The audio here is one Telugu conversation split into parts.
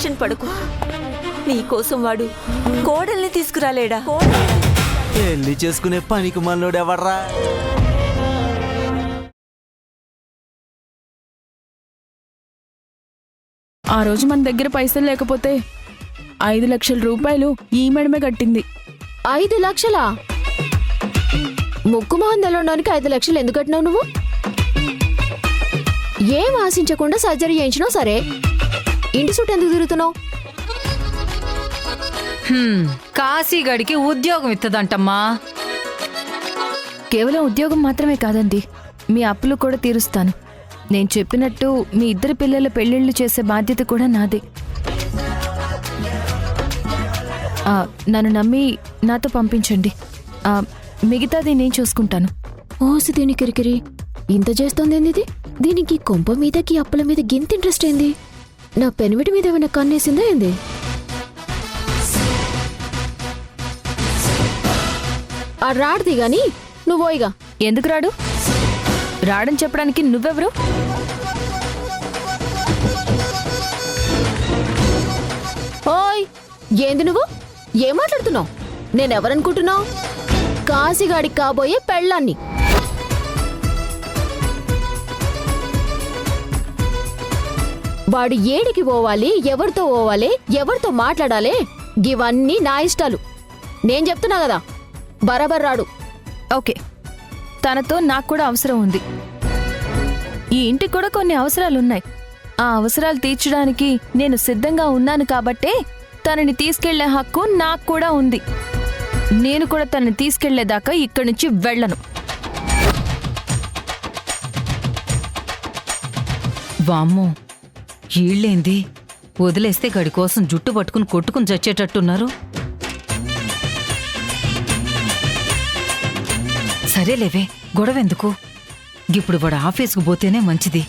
టెన్షన్ పడకు. నీకోసం వాడు కోడల్ని తీసుకురాలేడా? పెళ్లి చేసుకునే పనికి మనోడు ఎవర్రా? ఆ రోజు మన దగ్గర పైసలు లేకపోతే 5 లక్షల రూపాయలు ఈ మేడమే కట్టింది. 5 లక్షలా? ముక్కు మొహం తెలవడానికి 5 లక్షలు ఎందుకు కట్టినావు నువ్వు? ఏం ఆశించకుండా సర్జరీ చేయించినావు సరే, ఇంటి చుట్టూ ఎందుకు తిరుగుతున్నావు? కాశీగడికి ఉద్యోగం ఇత్తదంటమ్మా. కేవలం ఉద్యోగం మాత్రమే కాదండి, మీ అప్పులు కూడా తీరుస్తాను. నేను చెప్పినట్టు మీ ఇద్దరు పిల్లల పెళ్లిళ్ళు చేసే బాధ్యత కూడా నాదే. నన్ను నమ్మి నాతో పంపించండి, మిగతాది నేను చూసుకుంటాను. ఓసి దీని కిరికిరి ఇంత చేస్తోంది ఏంది? దీనికి కొంప మీదకి అప్పుల మీద గింత ఇంట్రెస్ట్ ఏంది? నా పెనిమిటి మీద ఏమైనా కన్నేసిందా ఏంది? ఆ రాడిది గాని నువ్వోయిగా. ఎందుకు రాడు? రాడని చెప్పడానికి నువ్వెవరు? ఓయ్, ఏంది నువ్వు? ఏం మాట్లాడుతున్నావు? నేనెవరనుకుంటున్నావు? కాశీగాడికి కాబోయే పెళ్ళాన్ని. వాడు ఏడికి పోవాలి, ఎవరితో పోవాలి, ఎవరితో మాట్లాడాలి, ఇవన్నీ నా ఇష్టాలు. నేను చెప్తున్నా కదా, బరాబర్ రాడు. ఓకే, తనతో నాకు కూడా అవసరం ఉంది. ఈ ఇంటికి కూడా కొన్ని అవసరాలున్నాయి. ఆ అవసరాలు తీర్చడానికి నేను సిద్ధంగా ఉన్నాను కాబట్టే తనని తీసుకెళ్లే హక్కు నాకు కూడా ఉంది. నేను కూడా తనని తీసుకెళ్లేదాకా ఇక్కడి నుంచి వెళ్ళను. వామ్మో, ఈళ్ళేంది వదిలేస్తే గడి కోసం జుట్టు పట్టుకుని కొట్టుకుని చచ్చేటట్టున్నారు. సరేలేవే, గొడవెందుకు? గిప్పుడు వాడు ఆఫీసుకు పోతేనే మంచిది.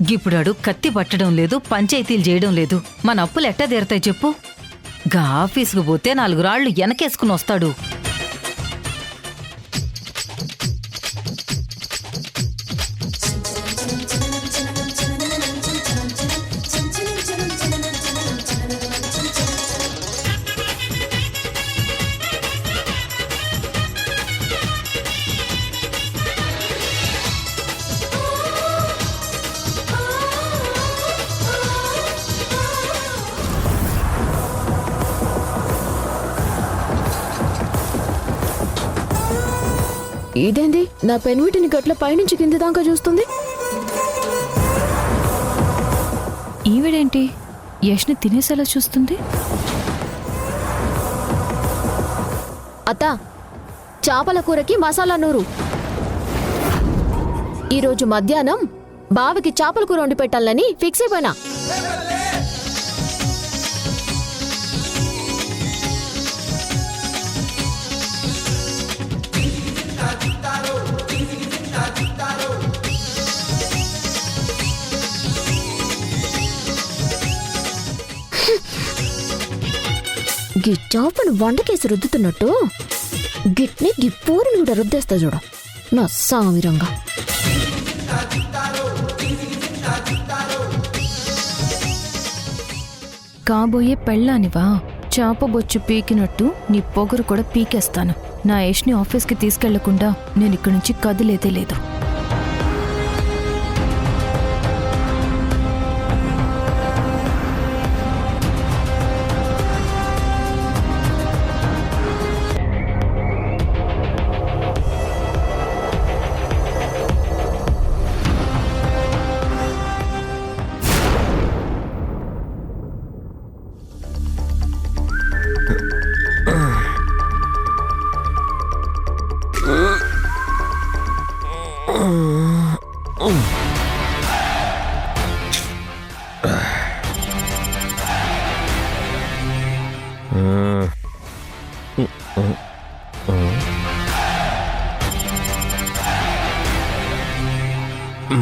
గిప్పుడాడు కత్తి పట్టడం లేదు, పంచాయతీలు చేయడం లేదు. మన అప్పులు ఎట్టా తీరతాయి చెప్పు? గా ఆఫీసుకు పోతే 4 రాళ్లు వెనకేసుకుని వస్తాడు. ఇదేంది నా పెనిమిటిని గట్ల పైనుంచి కింద దాకా చూస్తుంది? ఈవిడేంటి యష్ని తినేసేలా చూస్తుంది? అత్త, చేపల కూరకి మసాలా నూరు. ఈరోజు మధ్యాహ్నం బావకి చేపల కూర వండి పెట్టాలని ఫిక్స్ అయిపోయినా. గి చేపను వంటకేసి రుద్దుతున్నట్టు గిట్ని గిప్పూరిని కూడా రుద్దేస్తా చూడ నా సామిరంగా. కాబోయే పెళ్ళానివా? చాప బొచ్చు పీకినట్టు నీ పొగరు కూడా పీకేస్తాను. నా యష్ని ఆఫీస్కి తీసుకెళ్లకుండా నేను ఇక్కడి నుంచి కదిలేదే లేదు.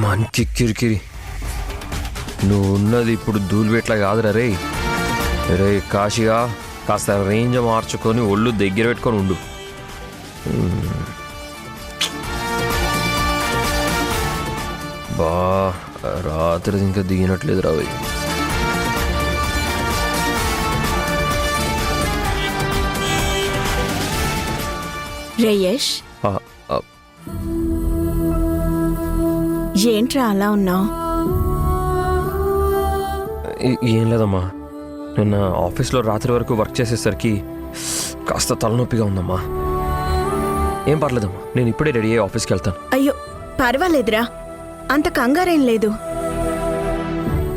మంచి కిరికిరి. నువ్వు ఉన్నది ఇప్పుడు ధూళిపెట్లా కాదురా రే. రే కాశీగా, కాస్త రేంజ్ మార్చుకొని ఒళ్ళు దగ్గర పెట్టుకొని ఉండు. బా రాత్రి ఇంకా దిగినట్లేదు రావయ్య. రేయష్, ఆ, ఆ, ఏంట్రా అలా ఉన్నావు? ఏం లేదమ్మా, నిన్న ఆఫీస్లో రాత్రి వరకు వర్క్ చేసేసరికి కాస్త తలనొప్పిగా ఉందమ్మా. ఏం పర్లేదమ్మా, నేను ఇప్పుడే రెడీ అయ్యి ఆఫీస్కి వెళ్తాను. అయ్యో పర్వాలేదురా, అంత కంగారేం లేదు.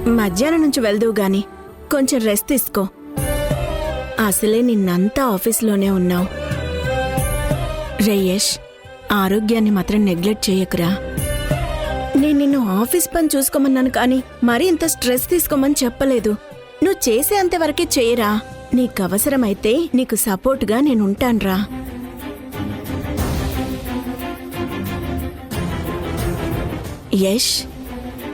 మధ్యాహ్నం నుంచి వెళ్దువు గాని కొంచెం రెస్ట్ తీసుకో. అసలే నిన్నంతా ఆఫీస్లోనే ఉన్నావు. రేయష్, ఆరోగ్యాన్ని మాత్రం నెగ్లెక్ట్ చేయకురా. నేను నిన్ను ఆఫీస్ పని చూసుకోమన్నాను కానీ మరీ ఇంత స్ట్రెస్ తీసుకోమని చెప్పలేదు. నువ్వు చేసే అంతవరకే చేయరా. నీకు అవసరమైతే నీకు సపోర్ట్గా నేనుంటాన్రా. యష్,